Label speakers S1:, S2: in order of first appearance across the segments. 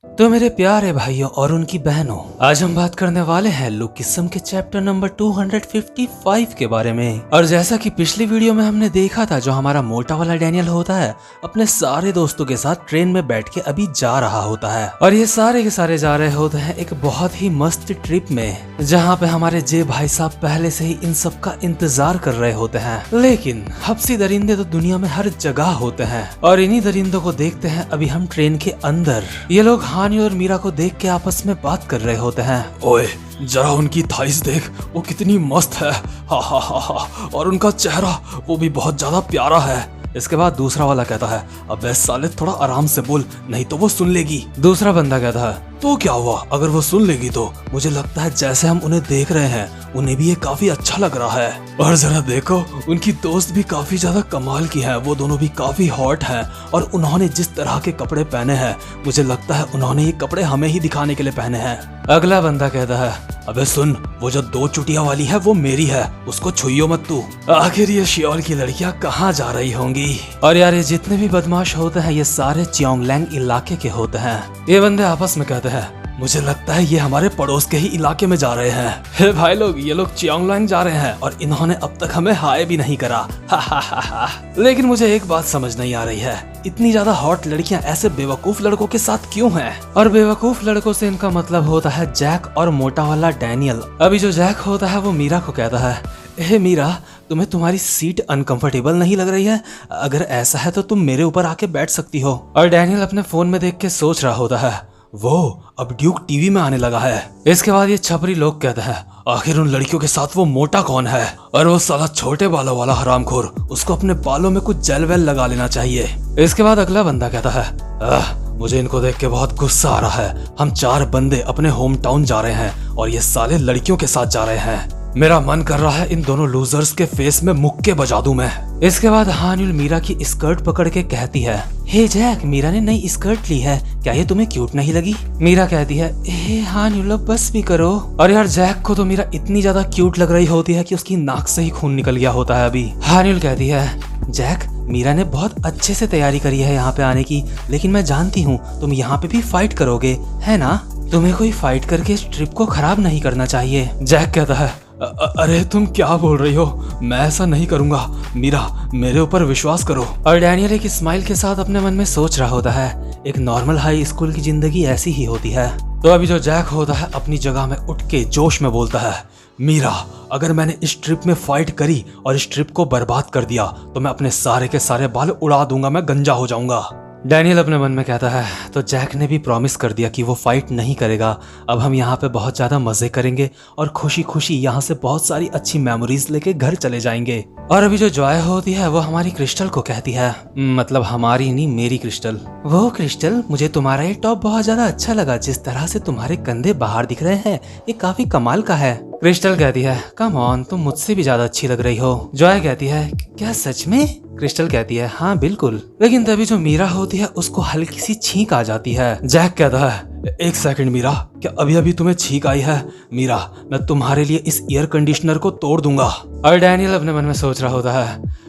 S1: तो मेरे प्यारे भाइयों और उनकी बहनों, आज हम बात करने वाले हैं लुक किस्म के चैप्टर नंबर 255 के बारे में। और जैसा कि पिछली वीडियो में हमने देखा था, जो हमारा मोटा वाला डैनियल होता है अपने सारे दोस्तों के साथ ट्रेन में बैठ के अभी जा रहा होता है, और ये सारे के सारे जा रहे होते हैं एक बहुत ही मस्त ट्रिप में, जहाँ पे हमारे जे भाई साहब पहले से ही इन सब का इंतजार कर रहे होते हैं। लेकिन हब्सी दरिंदे तो दुनिया में हर जगह होते हैं, और इन्हीं दरिंदों को देखते हैं अभी हम ट्रेन के अंदर। ये लोग हानी और मीरा को देख के आपस में बात कर रहे होते हैं।
S2: ओए जरा उनकी थाइस देख, वो कितनी मस्त है। हा हा हा हा। और उनका चेहरा वो भी बहुत ज्यादा प्यारा है।
S1: इसके बाद दूसरा वाला कहता है,
S2: अबे साले थोड़ा आराम से बोल, नहीं तो वो सुन लेगी।
S1: दूसरा बंदा कहता है,
S2: तो क्या हुआ अगर वो सुन लेगी तो? मुझे लगता है जैसे हम उन्हें देख रहे हैं उन्हें भी ये काफी अच्छा लग रहा है। और जरा देखो, उनकी दोस्त भी काफी ज्यादा कमाल की है। वो दोनों भी काफी हॉट हैं, और उन्होंने जिस तरह के कपड़े पहने हैं मुझे लगता है उन्होंने ये कपड़े हमें ही दिखाने के लिए पहने हैं।
S1: अगला बंदा कहता है,
S2: अबे सुन, वो जो 2 चुटिया वाली है वो मेरी है, उसको छुइयो मत तू। आखिर ये शियोल की लड़कियां कहाँ जा रही होंगी?
S1: और यार ये जितने भी बदमाश होते हैं ये सारे चियोंगलैंग इलाके के होते हैं। ये बंदे आपस में कहते हैं,
S2: मुझे लगता है ये हमारे पड़ोस के ही इलाके में जा रहे हैं।
S1: हे भाई लोग, ये लोग चियोंगलैंग जा रहे हैं और इन्होंने अब तक हमें हाय भी नहीं करा। हा हा हा हा। लेकिन मुझे एक बात समझ नहीं आ रही है, इतनी ज्यादा हॉट लड़कियां ऐसे बेवकूफ लड़कों के साथ क्यों हैं? और बेवकूफ लड़कों से इनका मतलब होता है जैक और मोटा वाला डैनियल। अभी जो जैक होता है वो मीरा को कहता है, हे मीरा, तुम्हें तुम्हारी सीट अनकंफर्टेबल नहीं लग रही है? अगर ऐसा है तो तुम मेरे ऊपर आके बैठ सकती हो। और डैनियल अपने फोन में देख के सोच रहा होता है,
S2: वो अब ड्यूक टीवी में आने लगा है।
S1: इसके बाद ये छपरी लोग कहते हैं,
S2: आखिर उन लड़कियों के साथ वो मोटा कौन है? और वो साला छोटे बालों वाला हरामखोर, उसको अपने बालों में कुछ जेल वेल लगा लेना चाहिए।
S1: इसके बाद अगला बंदा कहता है,
S2: मुझे इनको देख के बहुत गुस्सा आ रहा है। हम 4 बंदे अपने होम टाउन जा रहे हैं और ये साले लड़कियों के साथ जा रहे हैं। मेरा मन कर रहा है इन दोनों लूजर्स के फेस में मुक्के बजा दूं मैं।
S1: इसके बाद हानिल मीरा की स्कर्ट पकड़ के कहती है, हे जैक, मीरा ने नई स्कर्ट ली है, क्या ये तुम्हें क्यूट नहीं लगी? मीरा कहती है, हे हानिल बस भी करो। और यार जैक को तो मीरा इतनी ज्यादा क्यूट लग रही होती है कि उसकी नाक से ही खून निकल गया होता है अभी। हानिल कहती है, जैक, मीरा ने बहुत अच्छे से तैयारी करी है यहाँ पे आने की, लेकिन मैं जानती हूँ तुम यहाँ पे भी फाइट करोगे, है ना? तुम्हें कोई फाइट करके इस ट्रिप को खराब नहीं करना चाहिए।
S2: जैक कहता है, अरे तुम क्या बोल रही हो? मैं ऐसा नहीं करूंगा। मीरा, मेरे ऊपर विश्वास करो।
S1: और डैनियल एक स्माइल के साथ अपने मन में सोच रहा होता है, एक नॉर्मल हाई स्कूल की जिंदगी ऐसी ही होती है।
S2: तो अभी जो जैक होता है अपनी जगह में उठ के जोश में बोलता है, मीरा, अगर मैंने इस ट्रिप में फाइट करी और इस ट्रिप को बर्बाद कर दिया तो मैं अपने सारे के सारे बाल उड़ा दूंगा, मैं गंजा हो जाऊंगा।
S1: डैनियल अपने मन में कहता है, तो जैक ने भी प्रॉमिस कर दिया कि वो फाइट नहीं करेगा। अब हम यहाँ पे बहुत ज्यादा मजे करेंगे और खुशी खुशी यहाँ से बहुत सारी अच्छी मेमोरीज लेके घर चले जाएंगे। और अभी जो जॉय होती है वो हमारी क्रिस्टल को कहती है, मतलब हमारी नहीं, मेरी क्रिस्टल। वो क्रिस्टल, मुझे तुम्हारा ये टॉप बहुत ज्यादा अच्छा लगा। जिस तरह से तुम्हारे कंधे बाहर दिख रहे हैं ये काफी कमाल का है। क्रिस्टल कहती है, कम ऑन, तुम मुझसे भी ज्यादा अच्छी लग रही हो। जॉय कहती है, क्या सच में? क्रिस्टल कहती है, हाँ बिल्कुल। लेकिन तभी जो मीरा होती है उसको हल्की सी छींक आ जाती है।
S2: जैक कहता है, एक सेकंड मीरा, क्या अभी अभी तुम्हें छींक आई है? मीरा, मैं तुम्हारे लिए इस एयर कंडीशनर को तोड़ दूंगा।
S1: और डैनियल अपने मन में सोच रहा होता है,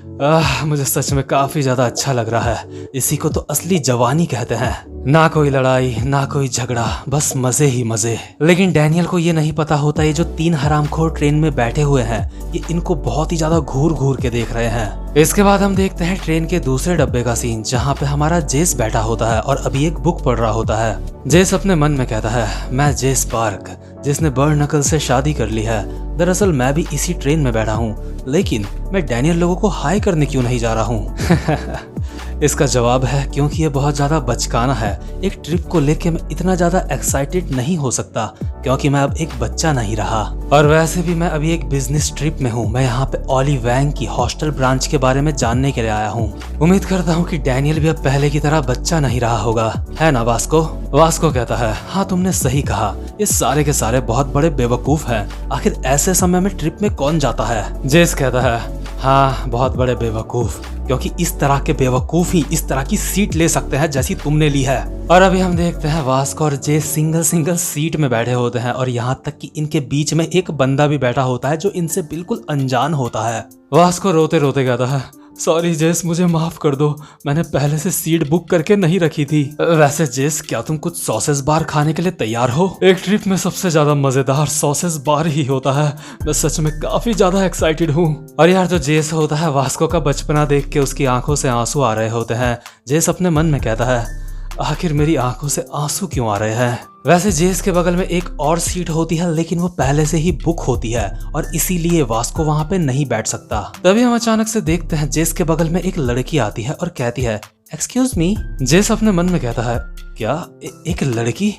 S1: मुझे सच में काफी ज्यादा अच्छा लग रहा है। इसी को तो असली जवानी कहते हैं। ना कोई लड़ाई, ना कोई झगड़ा, बस मजे ही मजे। लेकिन डैनियल को ये नहीं पता होता, ये जो 3 हरामखोर ट्रेन में बैठे हुए हैं ये इनको बहुत ही ज्यादा घूर घूर के देख रहे हैं। इसके बाद हम देखते हैं ट्रेन के दूसरे डब्बे का सीन, जहाँ पे हमारा जेस बैठा होता है और अभी एक बुक पढ़ रहा होता है। जेस अपने मन में कहता है, मैं जेस पार्क, जिसने बर्नकल से शादी कर ली है। दरअसल मैं भी इसी ट्रेन में बैठा हूँ, लेकिन मैं डैनियल लोगों को हाई करने क्यों नहीं जा रहा हूँ? इसका जवाब है, क्योंकि ये बहुत ज्यादा बचकाना है। एक ट्रिप को लेके मैं इतना ज्यादा एक्साइटेड नहीं हो सकता, क्योंकि मैं अब एक बच्चा नहीं रहा। और वैसे भी मैं अभी एक बिजनेस ट्रिप में हूँ। मैं यहाँ पे ऑली वैंग की हॉस्टल ब्रांच के बारे में जानने के लिए आया हूँ। उम्मीद करता हूँ कि डैनियल भी अब पहले की तरह बच्चा नहीं रहा होगा, है ना वास्को? वास्को कहता है, हाँ तुमने सही कहा, ये सारे के सारे बहुत बड़े बेवकूफ हैं। आखिर ऐसे समय में ट्रिप में कौन जाता है? जेस कहता है, हाँ बहुत बड़े बेवकूफ, क्योंकि इस तरह के बेवकूफ ही इस तरह की सीट ले सकते हैं जैसी तुमने ली है। और अभी हम देखते हैं वास्को और जे सिंगल सिंगल सीट में बैठे होते हैं, और यहाँ तक कि इनके बीच में एक बंदा भी बैठा होता है जो इनसे बिल्कुल अनजान होता है। वास्को रोते रोते कहता है, सॉरी जेस, मुझे माफ कर दो, मैंने पहले से सीट बुक करके नहीं रखी थी। वैसे जेस, क्या तुम कुछ सॉसेस बार खाने के लिए तैयार हो? एक ट्रिप में सबसे ज्यादा मजेदार सॉसेस बार ही होता है। मैं सच में काफी ज्यादा एक्साइटेड हूँ। और यार, जो जेस होता है, वास्को का बचपना देख के उसकी आंखों से आंसू आ रहे होते हैं। जेस अपने मन में कहता है, आखिर मेरी आंखों से आंसू क्यों आ रहे हैं? वैसे जेस के बगल में एक और सीट होती है, लेकिन वो पहले से ही बुक होती है और इसीलिए वास्को वहां पे नहीं बैठ सकता। तभी हम अचानक से देखते हैं जेस के बगल में एक लड़की आती है और कहती है, एक्सक्यूज मी। जेस अपने मन में कहता है, क्या एक लड़की?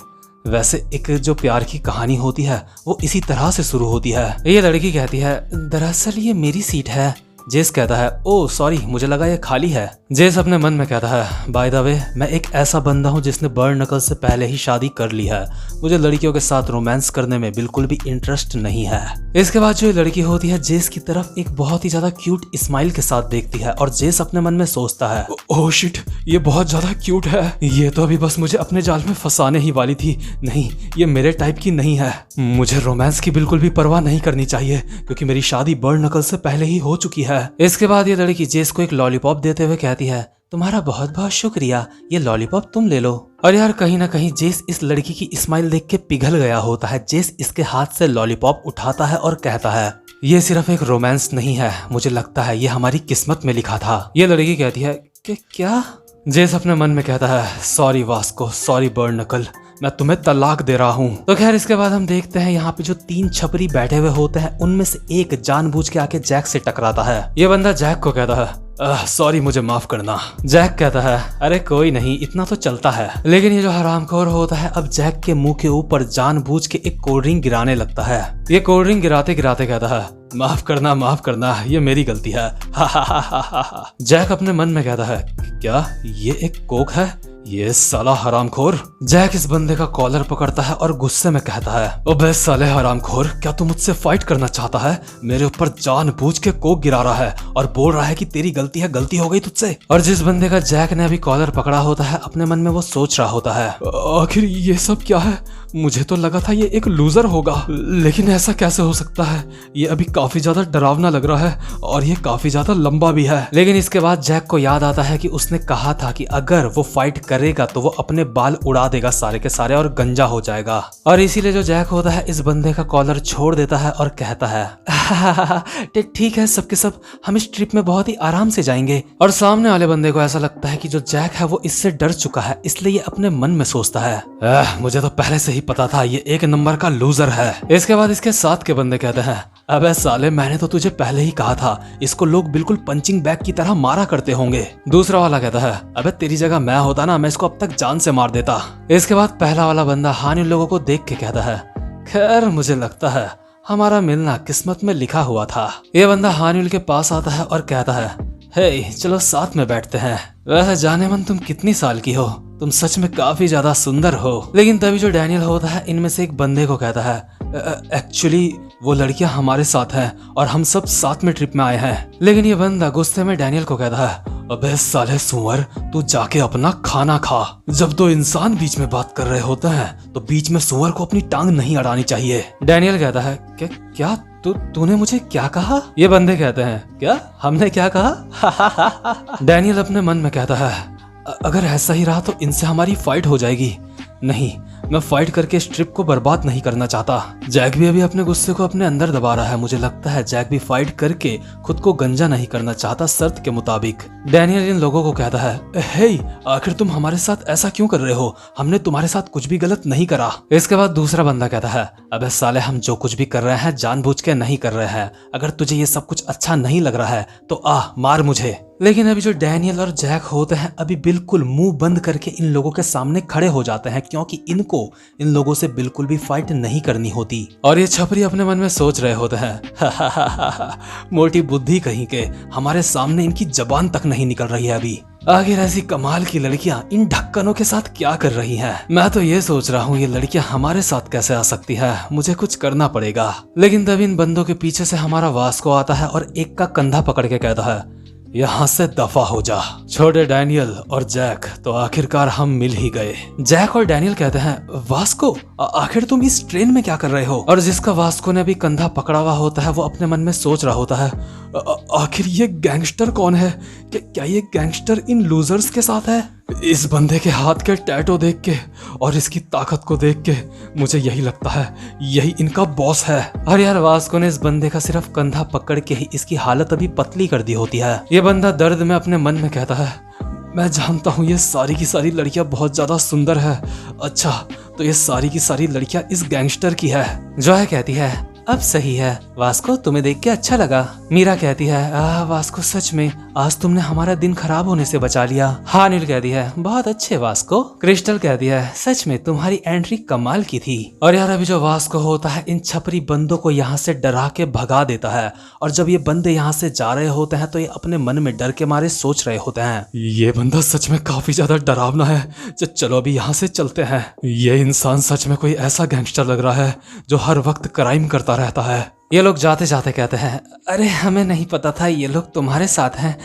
S1: वैसे एक जो प्यार की कहानी होती है वो इसी तरह से शुरू होती है। ये लड़की कहती है, दरअसल ये मेरी सीट है। जेस कहता है, ओह सॉरी, मुझे लगा ये खाली है। जेस अपने मन में कहता है, बाय द वे, मैं एक ऐसा बंदा हूँ जिसने बर्न नकल से पहले ही शादी कर ली है। मुझे लड़कियों के साथ रोमांस करने में बिल्कुल भी इंटरेस्ट नहीं है। इसके बाद जो लड़की होती है जेस की तरफ एक बहुत ही ज्यादा क्यूट स्माइल के साथ देखती है और जेस अपने मन में सोचता है, ओह शिट, ये बहुत ज्यादा क्यूट है। ये तो अभी बस मुझे अपने जाल में फंसाने ही वाली थी। नहीं, ये मेरे टाइप की नहीं है। मुझे रोमांस की बिल्कुल भी परवाह नहीं करनी चाहिए क्योंकि मेरी शादी बर्न नकल से पहले ही हो चुकी है। इसके बाद ये लड़की जेस को एक लॉलीपॉप देते हुए कहती है, तुम्हारा बहुत बहुत शुक्रिया, ये लॉलीपॉप तुम ले लो। और यार, कहीं ना कहीं जेस इस लड़की की स्माइल देख के पिघल गया होता है। जेस इसके हाथ से लॉलीपॉप उठाता है और कहता है, ये सिर्फ एक रोमांस नहीं है, मुझे लगता है ये हमारी किस्मत में लिखा था। ये लड़की कहती है कि क्या? जेस अपने मन में कहता है, सॉरी वास्को, सॉरी बर्न नकल, मैं तुम्हें तलाक दे रहा हूँ। तो खैर, इसके बाद हम देखते हैं यहाँ पे जो 3 छपरी बैठे हुए होते हैं उनमें से एक जानबूझ के आके जैक से टकराता है। ये बंदा जैक को कहता है, सॉरी, मुझे माफ करना। जैक कहता है, अरे कोई नहीं, इतना तो चलता है। लेकिन ये जो हरामखोर होता है अब जैक के मुंह के ऊपर जानबूझ के एक कोल्ड ड्रिंक गिराने लगता है। ये कोल्ड ड्रिंक गिराते गिराते कहता है, माफ करना, ये मेरी गलती है। जैक अपने मन में कहता है, क्या ये एक कोक है? ये साला हरामखोर। जैक इस बंदे का कॉलर पकड़ता है और गुस्से में कहता है, ओबे साले हरामखोर, क्या तू मुझसे फाइट करना चाहता है? मेरे ऊपर जानबूझ के कोक गिरा रहा है और बोल रहा है कि तेरी गलती है, गलती हो गई तुझसे। और जिस बंदे का जैक ने अभी कॉलर पकड़ा होता है अपने मन में वो सोच रहा होता है, आखिर ये सब क्या है? मुझे तो लगा था ये एक लूजर होगा, लेकिन ऐसा कैसे हो सकता है? ये अभी काफी ज्यादा डरावना लग रहा है और ये काफी ज्यादा लंबा भी है। लेकिन इसके बाद जैक को याद आता है कि उसने कहा था कि अगर वो फाइट करेगा तो वो अपने बाल उड़ा देगा सारे के सारे और गंजा हो जाएगा। और इसीलिए जो जैक होता है इस बंदे का कॉलर छोड़ देता है और कहता है, ठीक है, सबके सब हम इस ट्रिप में बहुत ही आराम से जाएंगे। और सामने वाले बंदे को ऐसा लगता है कि जो जैक है वो इससे डर चुका है, इसलिए ये अपने मन में सोचता है, मुझे तो पहले से ही पता था ये एक नंबर का लूजर है। इसके बाद इसके साथ के बंदे कहते हैं, अबे साले, मैंने तो तुझे पहले ही कहा था, इसको लोग बिल्कुल पंचिंग बैग की तरह मारा करते होंगे। दूसरा वाला कहता है, अबे तेरी जगह मैं होता ना, मैं इसको अब तक जान से मार देता। इसके बाद पहला वाला बंदा हानि लोगों को देख के कहता है, खैर मुझे लगता है हमारा मिलना किस्मत में लिखा हुआ था। ये बंदा हानिल के पास आता है और कहता है, हे चलो साथ में बैठते हैं। वैसे जाने मन, तुम कितनी साल की हो? तुम सच में काफी ज्यादा सुंदर हो। लेकिन तभी जो डैनियल होता है इनमें से एक बंदे को कहता है, एक्चुअली वो लड़कियां हमारे साथ हैं और हम सब साथ में ट्रिप में आए हैं। लेकिन ये बंदा गुस्से में डैनियल को कहता है, अबे साले सुअर, तू जाके अपना खाना खा। जब दो इंसान बीच में बात कर रहे होते हैं तो बीच में सुअर को अपनी टांग नहीं अड़ानी चाहिए। डैनियल कहता है, क्या तूने मुझे क्या कहा? ये बंदे कहते हैं, क्या हमने क्या कहा? डैनियल अपने मन में कहता है, अगर ऐसा ही रहा तो इनसे हमारी फाइट हो जाएगी। नहीं, मैं फाइट करके इस ट्रिप को बर्बाद नहीं करना चाहता। जैक भी अभी अपने गुस्से को अपने अंदर दबा रहा है। मुझे लगता है जैक भी फाइट करके खुद को गंजा नहीं करना चाहता शर्त के मुताबिक। डैनियल इन लोगों को कहता है, हे आखिर तुम हमारे साथ ऐसा क्यों कर रहे हो? हमने तुम्हारे साथ कुछ भी गलत नहीं करा। इसके बाद दूसरा बंदा कहता है, अबे साले, हम जो कुछ भी कर रहे हैं जानबूझ के नहीं कर रहे हैं। अगर तुझे ये सब कुछ अच्छा नहीं लग रहा है तो आ मार मुझे। लेकिन अभी जो डैनियल और जैक होते हैं अभी बिल्कुल मुंह बंद करके इन लोगों के सामने खड़े हो जाते हैं, क्योंकि इनको इन लोगों से बिल्कुल भी फाइट नहीं करनी होती। और ये छपरी अपने मन में सोच रहे होते हैं, मोटी बुद्धि कहीं के, हमारे सामने इनकी जबान तक नहीं निकल रही है अभी। आखिर ऐसी कमाल की लड़कियां इन ढक्कनों के साथ क्या कर रही हैं? मैं तो ये सोच रहा हूँ ये लड़कियां हमारे साथ कैसे आ सकती है, मुझे कुछ करना पड़ेगा। लेकिन तभी इन बंदों के पीछे से हमारा वास्को आता है और एक का कंधा पकड़ के कहता है, यहाँ से दफा हो जा। छोटे डैनियल और जैक तो आखिरकार हम मिल ही गए। जैक और डैनियल कहते हैं, वास्को आखिर तुम इस ट्रेन में क्या कर रहे हो? और जिसका वास्को ने भी कंधा पकड़ा हुआ होता है वो अपने मन में सोच रहा होता है, आखिर ये गैंगस्टर कौन है? क्या ये गैंगस्टर इन लूजर्स के साथ है? इस बंदे के हाथ के टैटू देख के और इसकी ताकत को देख के मुझे यही लगता है यही इनका बॉस है। और यार वास्को ने इस बंदे का सिर्फ कंधा पकड़ के ही इसकी हालत अभी पतली कर दी होती है। ये बंदा दर्द में अपने मन में कहता है, मैं जानता हूँ ये सारी की सारी लड़कियां बहुत ज्यादा सुंदर है। अच्छा तो ये सारी की सारी लड़कियां इस गैंगस्टर की है। जॉय कहती है, अब सही है वास्को, तुम्हें देख के अच्छा लगा। मीरा कहती है, वास्को सच में आज तुमने हमारा दिन खराब होने से बचा लिया। हाँ नील कहती है, बहुत अच्छे वास्को। क्रिस्टल कहती है, सच में तुम्हारी एंट्री कमाल की थी। और यार अभी जो वास्को होता है इन छपरी बंदों को यहाँ से डरा के भगा देता है। और जब ये बंदे यहाँ से जा रहे होते हैं तो ये अपने मन में डर के मारे सोच रहे होते हैं,
S2: ये बंदा सच में काफी ज्यादा डरावना है। चलो अभी यहाँ से चलते हैं। ये इंसान सच में कोई ऐसा गैंगस्टर लग रहा है जो हर वक्त क्राइम करता रहता है।
S1: ये लोग जाते जाते कहते हैं, अरे हमें नहीं पता था ये लोग तुम्हारे साथ हैं,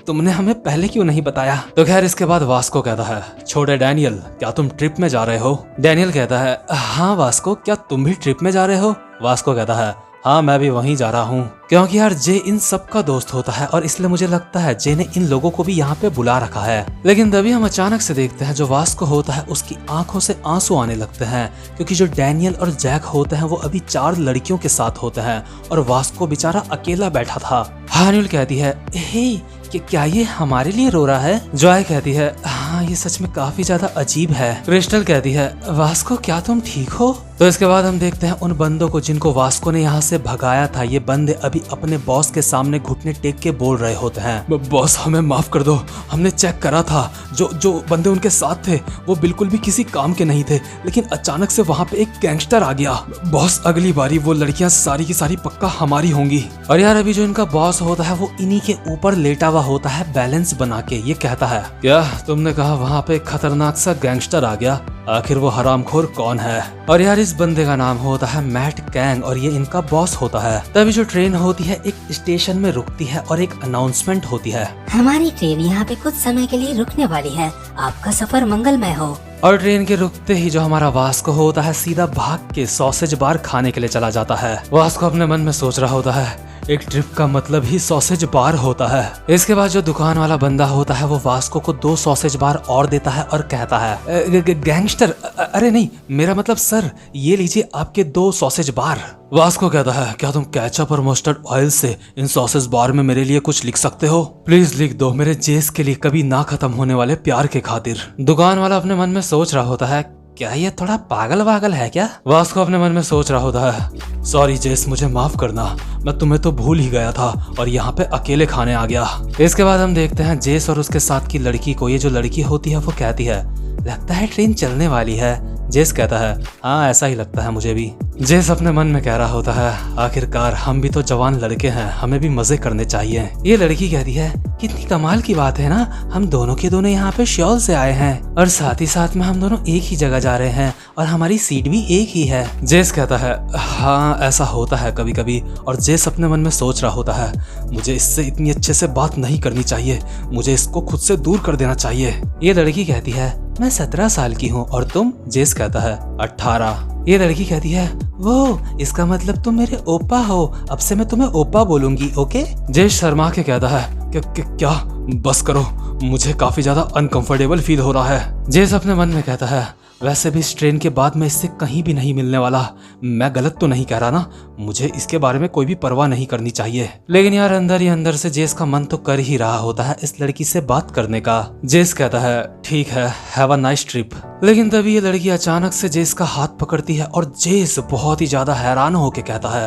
S1: तुमने हमें पहले क्यों नहीं बताया? तो खैर इसके बाद वास्को कहता है, छोटे डैनियल क्या तुम ट्रिप में जा रहे हो? डैनियल कहता है, हाँ वास्को क्या तुम भी ट्रिप में जा रहे हो? वास्को कहता है, हाँ मैं भी वहीं जा रहा हूँ, क्योंकि यार जे इन सब का दोस्त होता है और इसलिए मुझे लगता है जे ने इन लोगों को भी यहाँ पे बुला रखा है। लेकिन तभी हम अचानक से देखते हैं जो वास्को होता है उसकी आंखों से आंसू आने लगते हैं, क्योंकि जो डैनियल और जैक होते हैं वो अभी 4 लड़कियों के साथ होते हैं और वास्को बेचारा अकेला बैठा था। हानिल कहती है, हे कि क्या ये हमारे लिए रो रहा है? जॉय कहती है, हाँ ये सच में काफी ज्यादा अजीब है। क्रिस्टल कहती है, वास्को क्या तुम ठीक हो? तो इसके बाद हम देखते हैं उन बंदों को जिनको वास्को ने यहाँ से भगाया था। ये बंदे अभी अपने बॉस के सामने घुटने टेक के बोल रहे होते हैं,
S2: बॉस हमें माफ कर दो, हमने चेक करा था जो बंदे उनके साथ थे वो बिल्कुल भी किसी काम के नहीं थे, लेकिन अचानक से वहाँ पे एक गैंगस्टर आ गया। बॉस अगली बारी वो लड़कियाँ सारी की सारी पक्का हमारी होंगी।
S1: और यार अभी जो इनका बॉस होता है वो इन्हीं के ऊपर लेटा हुआ होता है बैलेंस बना के। ये कहता है,
S2: क्या तुमने कहा वहाँ पे खतरनाक सा गैंगस्टर आ गया? आखिर वो हरामखोर कौन है?
S1: और यार इस बंदे का नाम होता है मैट कैंग और ये इनका बॉस होता है। तभी जो ट्रेन होती है एक स्टेशन में रुकती है और एक अनाउंसमेंट होती है,
S3: हमारी ट्रेन यहाँ पे कुछ समय के लिए रुकने वाली है, आपका सफर मंगलमय हो।
S1: और ट्रेन के रुकते ही जो हमारा वास्को होता है सीधा भाग के सॉसेज बार खाने के लिए चला जाता है। वास्को अपने मन में सोच रहा होता है, एक ट्रिप का मतलब ही सॉसेज बार होता है। इसके बाद जो दुकान वाला बंदा होता है वो वास्को को 2 सॉसेज बार और देता है और कहता है, गैंगस्टर अरे नहीं मेरा मतलब सर, ये लीजिए आपके 2 सॉसेज बार।
S2: वास्को कहता है, क्या तुम केचप और मस्टर्ड ऑयल से इन सॉसेज बार में मेरे लिए कुछ लिख सकते हो? प्लीज लिख दो, मेरे जेस के लिए कभी ना खत्म होने वाले प्यार के खातिर।
S1: दुकान वाला अपने मन में सोच रहा होता है, क्या ये थोड़ा पागल वागल है क्या? वास्को अपने मन में सोच रहा होता है,
S2: सॉरी जेस मुझे माफ करना, मैं तुम्हें तो भूल ही गया था और यहाँ पे अकेले खाने आ गया।
S1: इसके बाद हम देखते हैं जेस और उसके साथ की लड़की को। ये जो लड़की होती है वो कहती है, लगता है ट्रेन चलने वाली है। जेस कहता है, हाँ ऐसा ही लगता है मुझे भी। जेस अपने मन में कह रहा होता है, आखिरकार हम भी तो जवान लड़के हैं, हमें भी मजे करने चाहिए। ये लड़की कहती है, कितनी कमाल की बात है ना, हम दोनों के दोनों यहाँ पे श्योल से आए हैं और साथ ही साथ में हम दोनों एक ही जगह जा रहे हैं और हमारी सीट भी एक ही है।
S2: जेस कहता है, हाँ ऐसा होता है कभी कभी। और जेस अपने मन में सोच रहा होता है, मुझे इससे इतनी अच्छे से बात नहीं करनी चाहिए, मुझे इसको खुद से दूर कर देना चाहिए।
S1: ये लड़की कहती है, मैं 17 साल की हूँ और तुम? जेस कहता है,
S2: 18।
S1: ये लड़की कहती है, वो इसका मतलब तुम मेरे ओपा हो, अब से मैं तुम्हें ओपा बोलूंगी, ओके?
S2: जेस शर्मा के कहता है, क्या बस करो, मुझे काफी ज्यादा अनकंफर्टेबल फील हो रहा है।
S1: जेस अपने मन में कहता है, वैसे भी इस ट्रेन के बाद मैं इससे कहीं भी नहीं मिलने वाला, मैं गलत तो नहीं कह रहा ना, मुझे इसके बारे में कोई भी परवाह नहीं करनी चाहिए। लेकिन यार अंदर ही अंदर से जेस का मन तो कर ही रहा होता है इस लड़की से बात करने का। जेस कहता है, ठीक है, हैव अ नाइस ट्रिप। लेकिन तभी ये लड़की अचानक से जेस का हाथ पकड़ती है और जेस बहुत ही ज्यादा हैरान होके कहता है,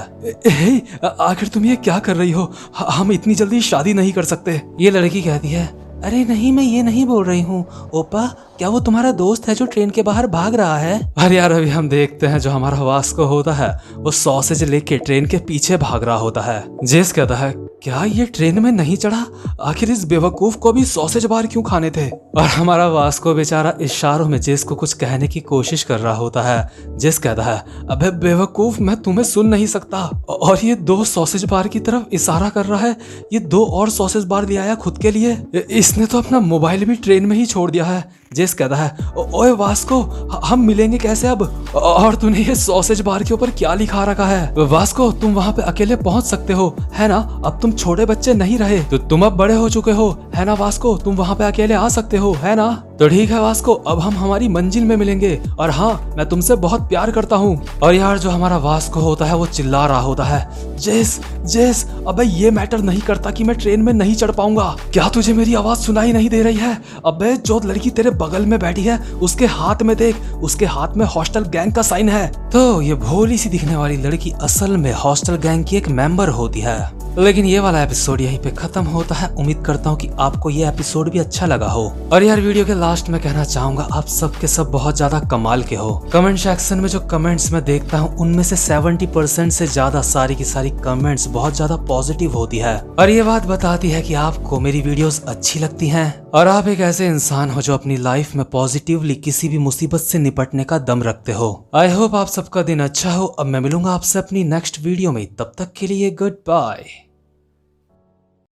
S2: आखिर तुम ये क्या कर रही हो? हम इतनी जल्दी शादी नहीं कर सकते।
S1: ये लड़की कहती है, अरे नहीं मैं ये नहीं बोल रही हूँ ओपा, क्या वो तुम्हारा दोस्त है जो ट्रेन के बाहर भाग रहा है? अरे यार अभी हम देखते हैं जो हमारा वास्को होता है वो सॉसेज लेके ट्रेन के पीछे भाग रहा होता है। जेस कहता है क्या ये ट्रेन में नहीं चढ़ा? आखिर इस बेवकूफ को भी सॉसेज बार क्यों खाने थे? और हमारा वास्को बेचारा इशारों में जेस को कुछ कहने की कोशिश कर रहा होता है। जेस कहता है अबे बेवकूफ मैं तुम्हें सुन नहीं सकता। और ये 2 सॉसेज बार की तरफ इशारा कर रहा है। ये 2 और सॉसेज बार ले आया खुद के लिए। इसने तो अपना मोबाइल भी ट्रेन में ही छोड़ दिया है। जेस कहता है ओए वास्को हम मिलेंगे कैसे अब? और तूने ये सॉसेज बार के ऊपर क्या लिखा रखा है? वास्को तुम वहाँ पे अकेले पहुँच सकते हो है ना? अब तुम छोटे बच्चे नहीं रहे तो तुम अब बड़े हो चुके हो है ना वास्को? तुम वहाँ पे अकेले आ सकते हो है ना? तो ठीक है वास्को अब हम हमारी मंजिल में मिलेंगे और हाँ मैं तुमसे बहुत प्यार करता हूँ। और यार जो हमारा वास्को होता है वो चिल्ला रहा होता है जेस जेस अबे ये मैटर नहीं करता कि मैं ट्रेन में नहीं चढ़ पाऊंगा। क्या तुझे मेरी आवाज सुनाई नहीं दे रही है? अबे जो लड़की तेरे बगल में बैठी है उसके हाथ में देख, उसके हाथ में हॉस्टल गैंग का साइन है। तो ये भोली सी दिखने वाली लड़की असल में हॉस्टल गैंग की एक मेंबर होती है। लेकिन ये वाला एपिसोड यहीं पे खत्म होता है। उम्मीद करता हूँ कि आपको ये एपिसोड भी अच्छा लगा हो। और यार वीडियो के लास्ट में कहना चाहूंगा आप सब के सब बहुत ज्यादा कमाल के हो। कमेंट सेक्शन में जो कमेंट्स मैं देखता हूँ उनमें से 70% से ज्यादा सारी की सारी कमेंट्स बहुत ज्यादा पॉजिटिव होती है और ये बात बताती है कि आपको मेरी वीडियोस अच्छी लगती हैं और आप एक ऐसे इंसान हो जो अपनी लाइफ में पॉजिटिवली किसी भी मुसीबत से निपटने का दम रखते हो। आई होप आप सबका दिन अच्छा हो। अब मैं मिलूंगा आपसे अपनी नेक्स्ट वीडियो में, तब तक के लिए गुड बाय।